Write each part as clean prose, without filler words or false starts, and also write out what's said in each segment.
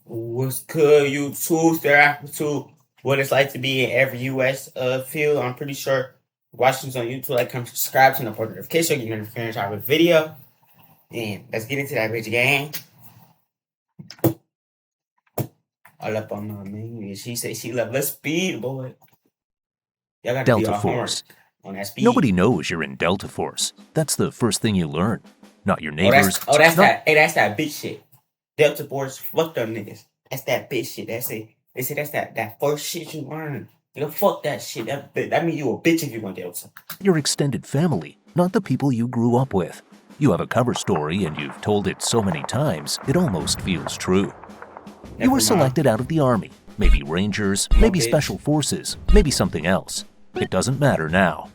What's good, YouTube? Stare to what it's like to be in every U.S. field. I'm pretty sure watching this on YouTube. Like, come subscribe to the notification, get notifications out of the video. And let's get into that bitch game. All up on my man. She said she love let's speed, boy. Y'all got to do Delta your homework Force. on that speed. Nobody knows you're in Delta Force. That's the first thing you learn. Not your neighbors. That's that. Hey, that's that bitch shit. Delta Force, fuck them niggas. That's that bitch shit. That's it. They say that's that first shit you learn. Nigga, fuck that shit. That mean you a bitch if you want Delta. Your extended family, not the people you grew up with. You have a cover story and you've told it so many times, it almost feels true. You were selected out of the Army. Maybe Rangers, maybe Special Forces, maybe something else. It doesn't matter now.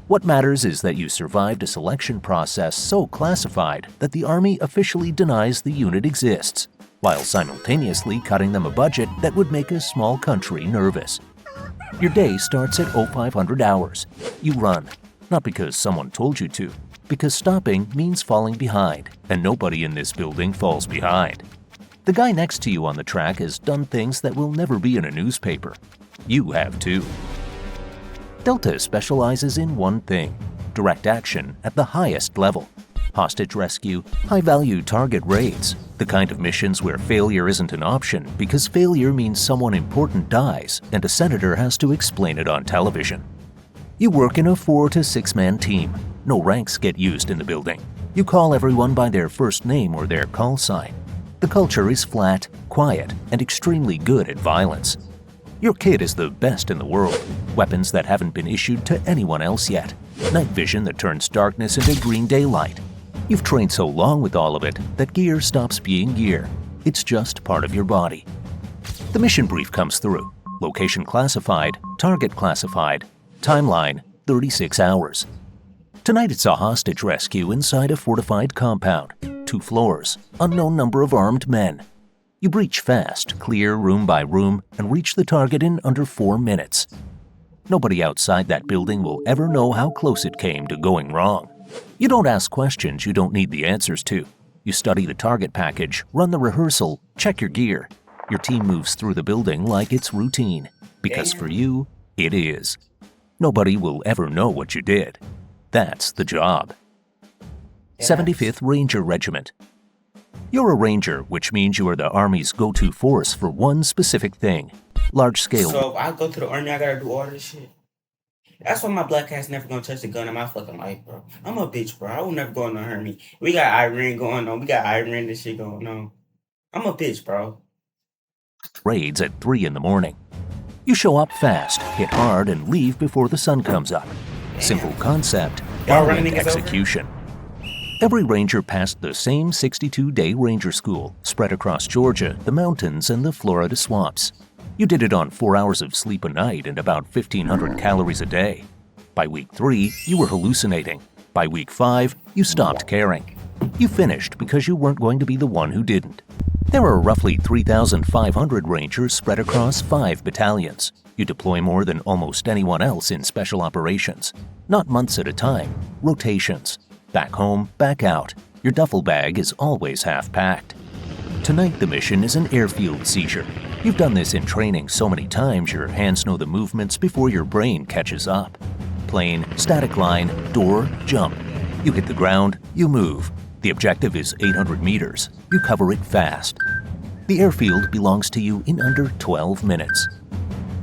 What matters is that you survived a selection process so classified that the Army officially denies the unit exists, while simultaneously cutting them a budget that would make a small country nervous. Your day starts at 0500 hours. You run, not because someone told you to, because stopping means falling behind, and nobody in this building falls behind. The guy next to you on the track has done things that will never be in a newspaper. You have too. Delta specializes in one thing: direct action at the highest level. Hostage rescue, high-value target raids, the kind of missions where failure isn't an option because failure means someone important dies and a senator has to explain it on television. You work in a 4 to 6 man team. No ranks get used in the building. You call everyone by their first name or their call sign. The culture is flat, quiet, and extremely good at violence. Your kit is the best in the world. Weapons that haven't been issued to anyone else yet. Night vision that turns darkness into green daylight. You've trained so long with all of it that gear stops being gear. It's just part of your body. The mission brief comes through. Location classified, target classified, timeline 36 hours. Tonight it's a hostage rescue inside a fortified compound. 2 floors, unknown number of armed men. You breach fast, clear room by room, and reach the target in under 4 minutes. Nobody outside that building will ever know how close it came to going wrong. You don't ask questions you don't need the answers to. You study the target package, run the rehearsal, check your gear. Your team moves through the building like it's routine, because for you, it is. Nobody will ever know what you did. That's the job. 75th Ranger Regiment. You're a Ranger, which means you are the Army's go-to force for one specific thing: large-scale. So if I go to the Army, I gotta do all this shit. That's why my black ass never gonna touch a gun in my fucking life, bro. I'm a bitch, bro. I will never go in the Army. We got Iran going on. We got Iran this shit going on. I'm a bitch, bro. Raids at 3 in the morning. You show up fast, hit hard, and leave before the sun comes up. Simple concept, brilliant execution. Every Ranger passed the same 62-day Ranger School, spread across Georgia, the mountains, and the Florida swamps. You did it on 4 hours of sleep a night and about 1,500 calories a day. By week 3, you were hallucinating. By week 5, you stopped caring. You finished because you weren't going to be the one who didn't. There are roughly 3,500 Rangers spread across 5 battalions. You deploy more than almost anyone else in special operations. Not months at a time, rotations. Back home, back out. Your duffel bag is always half-packed. Tonight the mission is an airfield seizure. You've done this in training so many times your hands know the movements before your brain catches up. Plane, static line, door, jump. You hit the ground, you move. The objective is 800 meters. You cover it fast. The airfield belongs to you in under 12 minutes.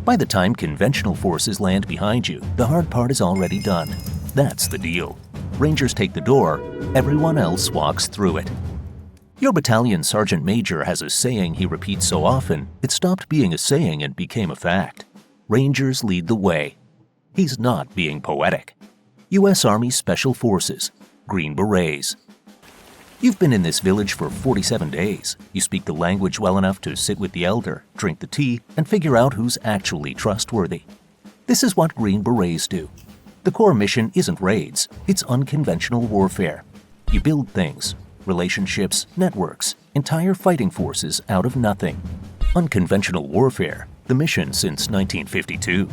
By the time conventional forces land behind you, the hard part is already done. That's the deal. Rangers take the door, everyone else walks through it. Your battalion sergeant major has a saying he repeats so often, it stopped being a saying and became a fact. Rangers lead the way. He's not being poetic. U.S. Army Special Forces, Green Berets. You've been in this village for 47 days. You speak the language well enough to sit with the elder, drink the tea, and figure out who's actually trustworthy. This is what Green Berets do. The core mission isn't raids, it's unconventional warfare. You build things, relationships, networks, entire fighting forces out of nothing. Unconventional warfare, the mission since 1952.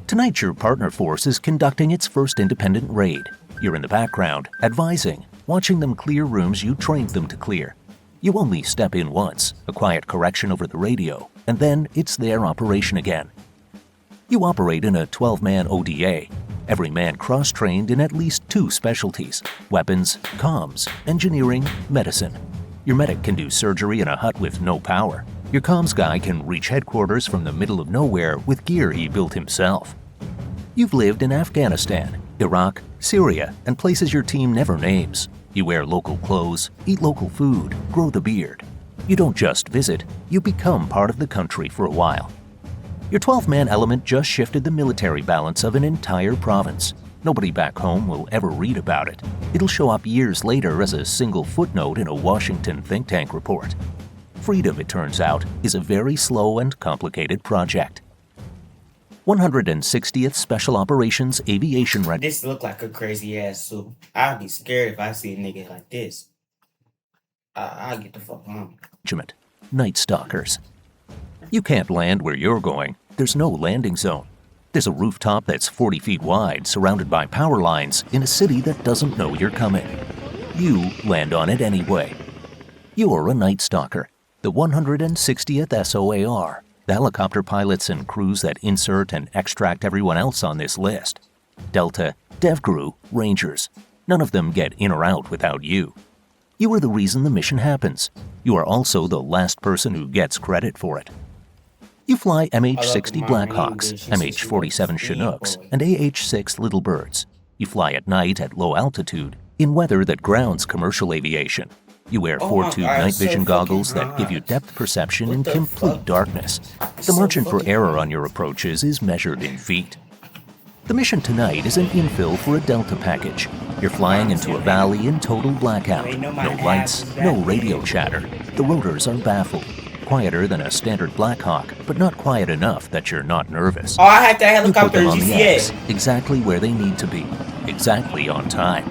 Tonight your partner force is conducting its first independent raid. You're in the background, advising, watching them clear rooms you trained them to clear. You only step in once, a quiet correction over the radio, and then it's their operation again. You operate in a 12-man ODA, every man cross-trained in at least 2 specialties: weapons, comms, engineering, medicine. Your medic can do surgery in a hut with no power. Your comms guy can reach headquarters from the middle of nowhere with gear he built himself. You've lived in Afghanistan, Iraq, Syria, and places your team never names. You wear local clothes, eat local food, grow the beard. You don't just visit, you become part of the country for a while. Your 12-man element just shifted the military balance of an entire province. Nobody back home will ever read about it. It'll show up years later as a single footnote in a Washington think tank report. Freedom, it turns out, is a very slow and complicated project. 160th Special Operations Aviation Regiment. This look like a crazy ass suit. I'd be scared if I see a nigga like this. I'll get the fuck on. Night Stalkers. You can't land where you're going. There's no landing zone. There's a rooftop that's 40 feet wide, surrounded by power lines in a city that doesn't know you're coming. You land on it anyway. You're a Night Stalker, the 160th SOAR, the helicopter pilots and crews that insert and extract everyone else on this list. Delta, DevGru, Rangers. None of them get in or out without you. You are the reason the mission happens. You are also the last person who gets credit for it. You fly MH-60 Blackhawks, MH-47 Chinooks, and AH-6 Little Birds. You fly at night at low altitude, in weather that grounds commercial aviation. You wear 4-tube night vision goggles that give you depth perception in complete darkness. The margin for error on your approaches is measured in feet. The mission tonight is an infill for a Delta package. You're flying into a valley in total blackout. No lights, no radio chatter. The rotors are baffled. Quieter than a standard Blackhawk, but not quiet enough that you're not nervous. Oh, I had that You put helicopter them in on the GTA. X, exactly where they need to be, exactly on time.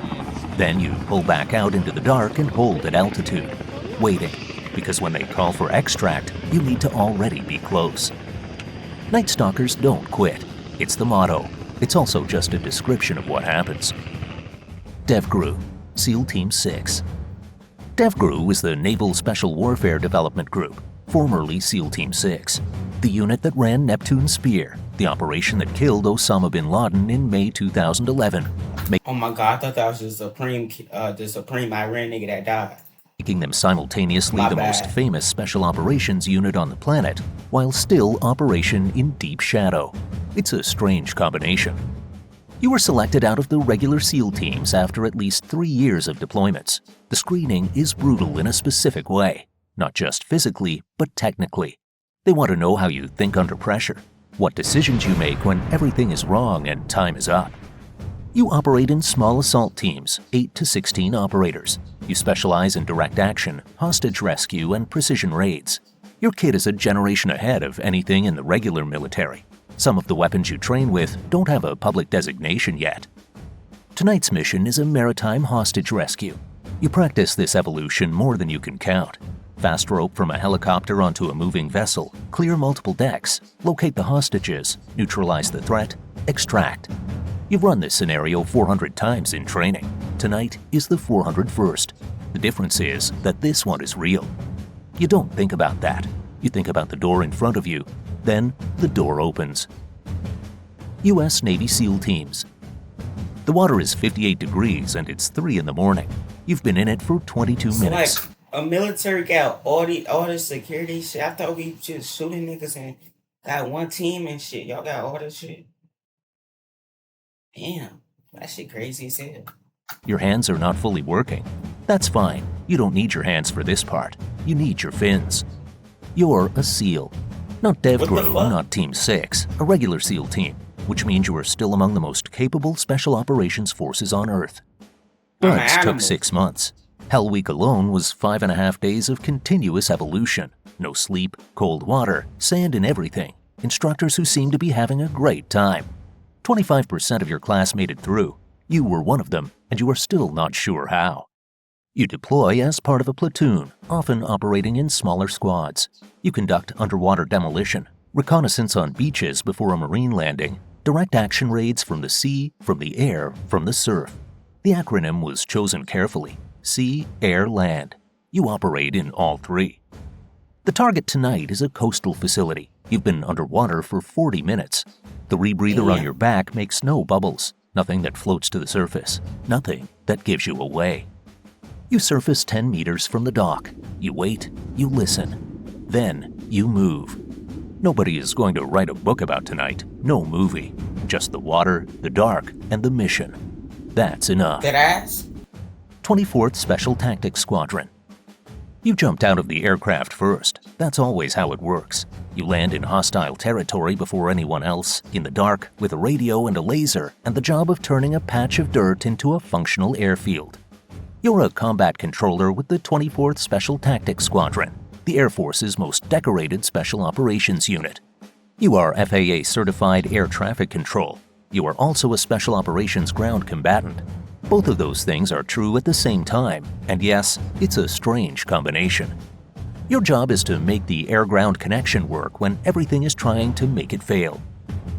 Then you pull back out into the dark and hold at altitude, waiting, because when they call for extract, you need to already be close. Night Stalkers don't quit. It's the motto. It's also just a description of what happens. DevGru, SEAL Team 6. DevGru is the Naval Special Warfare Development Group, formerly SEAL Team 6, the unit that ran Neptune Spear, the operation that killed Osama bin Laden in May 2011, Oh my god, I thought that was the Supreme Iran nigga that died. making them simultaneously My the most bad. famous special operations unit on the planet, while still operation in deep shadow. It's a strange combination. You were selected out of the regular SEAL teams after at least 3 years of deployments. The screening is brutal in a specific way, not just physically, but technically. They want to know how you think under pressure, what decisions you make when everything is wrong and time is up. You operate in small assault teams, 8 to 16 operators. You specialize in direct action, hostage rescue, and precision raids. Your kit is a generation ahead of anything in the regular military. Some of the weapons you train with don't have a public designation yet. Tonight's mission is a maritime hostage rescue. You practice this evolution more than you can count. Fast rope from a helicopter onto a moving vessel, clear multiple decks, locate the hostages, neutralize the threat, extract. You've run this scenario 400 times in training. Tonight is the 401st. The difference is that this one is real. You don't think about that. You think about the door in front of you. Then the door opens. U.S. Navy SEAL teams. The water is 58 degrees and it's 3 in the morning. You've been in it for 22 So like minutes. a military got all the security shit. I thought we just shooting niggas and got one team and shit. Y'all got all this shit. Damn, that shit crazy as hell. Your hands are not fully working. That's fine. You don't need your hands for this part. You need your fins. You're a SEAL. Not What the DevGru, fuck? not Team 6, a regular SEAL team, which means you are still among the most capable special operations forces on Earth. I'm an Buds took animal. 6 months. Hell Week alone was 5.5 days of continuous evolution. No sleep, cold water, sand in everything. Instructors who seemed to be having a great time. 25% of your class made it through. You were one of them, and you are still not sure how. You deploy as part of a platoon, often operating in smaller squads. You conduct underwater demolition, reconnaissance on beaches before a marine landing, direct action raids from the sea, from the air, from the surf. The acronym was chosen carefully: Sea, Air, Land. You operate in all three. The target tonight is a coastal facility. You've been underwater for 40 minutes. The rebreather on your back makes no bubbles, nothing that floats to the surface, nothing that gives you away. You surface 10 meters from the dock. You wait, you listen. Then you move. Nobody is going to write a book about tonight, no movie. Just the water, the dark, and the mission. That's enough. That ass? 24th Special Tactics Squadron. You jumped out of the aircraft first. That's always how it works. You land in hostile territory before anyone else, in the dark, with a radio and a laser, and the job of turning a patch of dirt into a functional airfield. You're a combat controller with the 24th Special Tactics Squadron, the Air Force's most decorated special operations unit. You are FAA certified air traffic control. You are also a special operations ground combatant. Both of those things are true at the same time, and yes, it's a strange combination. Your job is to make the air-ground connection work when everything is trying to make it fail.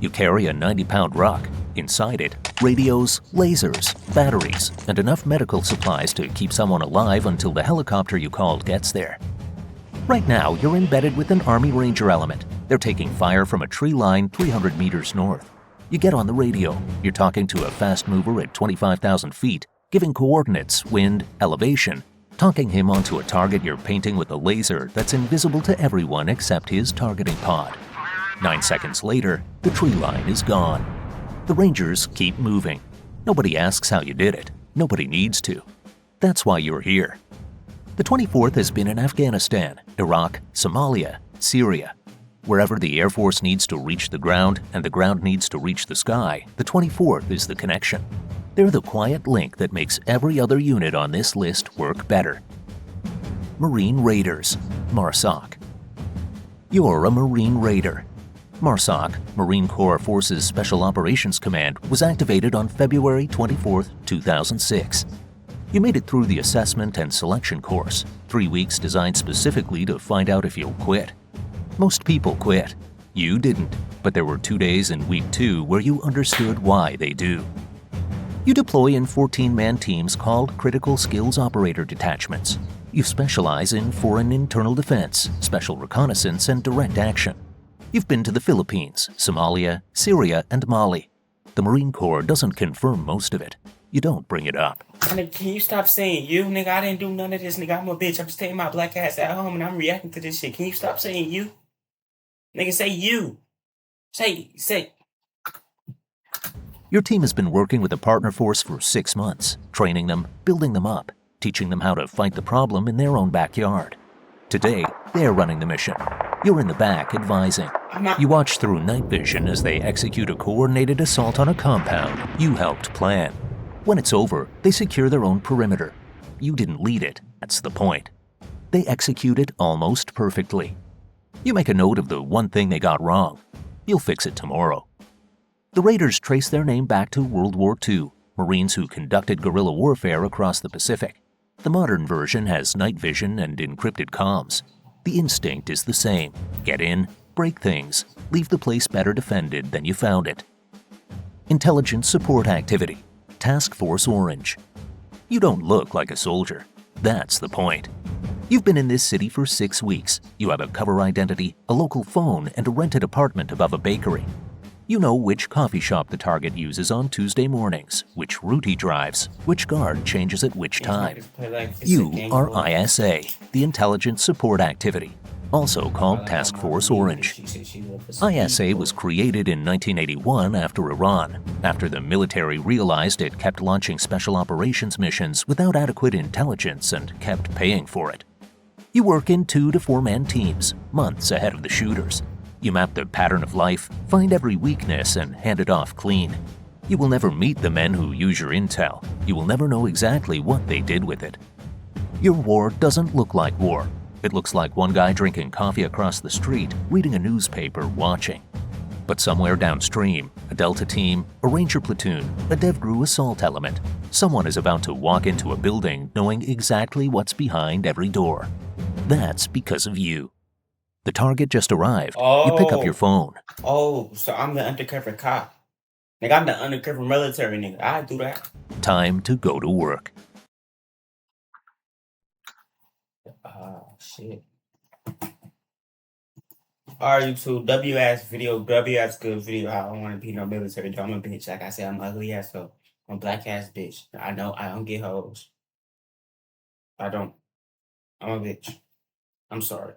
You carry a 90-pound rock. Inside it, radios, lasers, batteries, and enough medical supplies to keep someone alive until the helicopter you called gets there. Right now, you're embedded with an Army Ranger element. They're taking fire from a tree line 300 meters north. You get on the radio. You're talking to a fast mover at 25,000 feet, giving coordinates, wind, elevation, talking him onto a target you're painting with a laser that's invisible to everyone except his targeting pod. 9 seconds later, the tree line is gone. The Rangers keep moving. Nobody asks how you did it. Nobody needs to. That's why you're here. The 24th has been in Afghanistan, Iraq, Somalia, Syria. Wherever the Air Force needs to reach the ground and the ground needs to reach the sky, the 24th is the connection. They're the quiet link that makes every other unit on this list work better. Marine Raiders, MARSOC. You're a Marine Raider. MARSOC, Marine Corps Forces Special Operations Command, was activated on February 24, 2006. You made it through the assessment and selection course, 3 weeks designed specifically to find out if you'll quit. Most people quit. You didn't, but there were 2 days in week 2 where you understood why they do. You deploy in 14-man teams called Critical Skills Operator Detachments. You specialize in foreign internal defense, special reconnaissance, and direct action. You've been to the Philippines, Somalia, Syria, and Mali. The Marine Corps doesn't confirm most of it. You don't bring it up. Nigga, can you stop saying you, nigga? I didn't do none of this, nigga. I'm a bitch. I'm staying my black ass at home and I'm reacting to this shit. Can you stop saying you? Nigga, say you. Say. Your team has been working with a partner force for 6 months, training them, building them up, teaching them how to fight the problem in their own backyard. Today, they're running the mission. You're in the back advising. You watch through night vision as they execute a coordinated assault on a compound you helped plan. When it's over, they secure their own perimeter. You didn't lead it, that's the point. They execute it almost perfectly. You make a note of the one thing they got wrong. You'll fix it tomorrow. The Raiders trace their name back to World War II, Marines who conducted guerrilla warfare across the Pacific. The modern version has night vision and encrypted comms. The instinct is the same. Get in, break things, leave the place better defended than you found it. Intelligence Support Activity, Task Force Orange. You don't look like a soldier. That's the point. You've been in this city for 6 weeks. You have a cover identity, a local phone, and a rented apartment above a bakery. You know which coffee shop the target uses on Tuesday mornings, which route he drives, which guard changes at which time. You are ISA, the Intelligence Support Activity, also called Task Force Orange. ISA was created in 1981 after Iran, after the military realized it kept launching special operations missions without adequate intelligence and kept paying for it. You work in 2 to 4-man teams, months ahead of the shooters. You map the pattern of life, find every weakness, and hand it off clean. You will never meet the men who use your intel. You will never know exactly what they did with it. Your war doesn't look like war. It looks like one guy drinking coffee across the street, reading a newspaper, watching. But somewhere downstream, a Delta team, a Ranger platoon, a DevGru assault element, someone is about to walk into a building knowing exactly what's behind every door. That's because of you. The target just arrived. You pick up your phone. Oh, so I'm the undercover cop. Nigga, I'm the undercover military nigga. I do that. Time to go to work. Shit. Alright, YouTube. W ass video. W ass good video. I don't want to be no military. I'm a bitch. Like I said, I'm ugly ass so I'm a black ass bitch. I know I don't get hoes. I don't. I'm a bitch. I'm sorry.